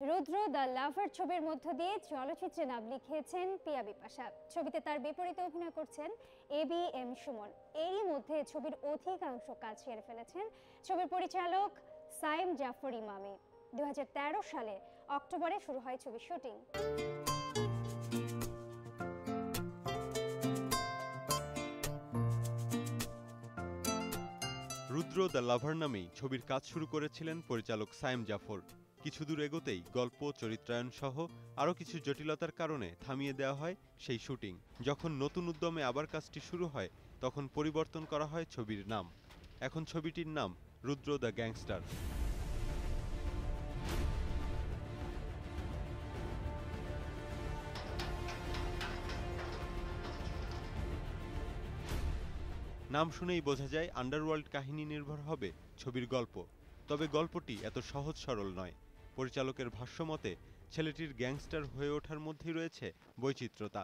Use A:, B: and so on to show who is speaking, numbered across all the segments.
A: রুদ্র the লাভার ছবির মধ্য দিয়ে চলচ্চিত্রে নাম লিখিয়েছেন পিয়া বিপাশা। ছবিতে তার বিপরীতে অভিনয় করছেন ABM সুমন। এরই মধ্যে ছবির অধিকাংশ কাজ সেরে ফেলেছেন ছবির পরিচালক সাইম জাফর ইমামি। 2013 সালে অক্টোবরে শুরু হয় ছবির শুটিং।
B: রুদ্র দ্য লাভার নামেই ছবির কাজ শুরু করেছিলেন পরিচালক সাইম জাফর। কিছু দূর এগোতেই গল্প, চরিত্রায়ন সহ আরও কিছু জটিলতার কারণে থামিয়ে দেওয়া হয় সেই শুটিং। যখন নতুন উদ্যমে আবার কাজটি শুরু হয়, তখন পরিবর্তন করা হয় ছবির নাম। এখন ছবিটির নাম রুদ্র দ্য গ্যাংস্টার। নাম শুনেই বোঝা যায় আন্ডারওয়ার্ল্ড কাহিনী নির্ভর হবে ছবির গল্প। তবে গল্পটি এত সহজ সরল নয়। পরিচালকের ভাষ্যমতে ছেলেটির গ্যাংস্টার হয়ে ওঠার মধ্যেই রয়েছে বৈচিত্র্যতা।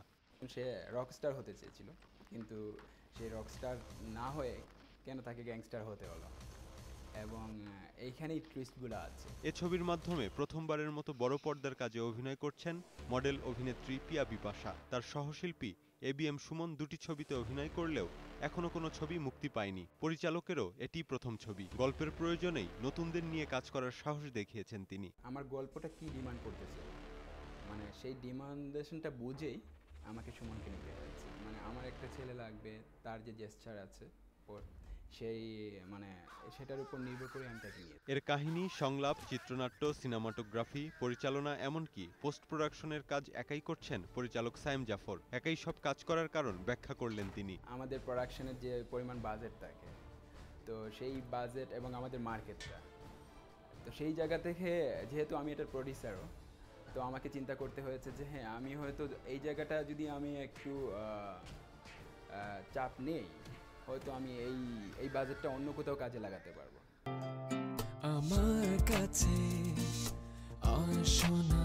C: সে রকস্টার হতে চেয়েছিল, কিন্তু সে রকস্টার না হয়ে কেন তাকে গ্যাংস্টার হতে হলো, এবং এইখানেই টুইস্টগুলো আছে।
B: এ ছবির মাধ্যমে প্রথমবারের মতো বড় পর্দার কাজে অভিনয় করছেন মডেল অভিনেত্রী পিয়া বিপাশা। তার সহশিল্পী ABM সুমন দুটি ছবিতে অভিনয় করলেও এখনো কোনো ছবি মুক্তি পায়নি। পরিচালকেরও এটি প্রথম ছবি। গল্পের প্রয়োজনেই নতুনদের নিয়ে কাজ করার সাহস দেখিয়েছেন তিনি।
C: আমার গল্পটা কি ডিমান্ড করতেছে, মানে সেই ডিমান্ডেশনটা বুঝেই আমাকে সুমনকে নিতে হয়েছে। মানে আমার একটা ছেলে লাগবে, তার যে জেস্চার আছে সেই সেটার উপর নির্ভর করে আমি তাকে নিয়ে।
B: এর কাহিনী, সংলাপ, চিত্রনাট্য, সিনেমাটোগ্রাফি, পরিচালনা, এমনকি পোস্ট প্রোডাকশনের কাজ একাই করছেন পরিচালক সাইম জাফর। একাই সব কাজ করার কারণ ব্যাখ্যা করলেন তিনি।
C: আমাদের প্রোডাকশনের যে পরিমাণ বাজেট থাকে, তো সেই বাজেট এবং আমাদের মার্কেটটা, তো সেই জায়গা থেকে যেহেতু আমি এটার প্রডিউসারও, তো আমাকে চিন্তা করতে হয়েছে যে হ্যাঁ, আমি হয়তো এই জায়গাটা যদি আমি একটু চাপ নেই, হয়তো আমি এই বাজেটটা অন্য কোথাও কাজে লাগাতে পারবো।
D: আমার কাছে আসোনা,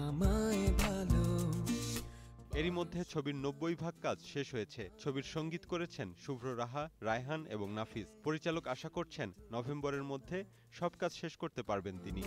D: আমায় ভালো।
B: এরই মধ্যে ছবির 90% কাজ শেষ হয়েছে। ছবির সঙ্গীত করেছেন শুভ্র রাহা, রায়হান এবং নাফিজ। পরিচালক আশা করছেন নভেম্বরের মধ্যে সব কাজ শেষ করতে পারবেন তিনি।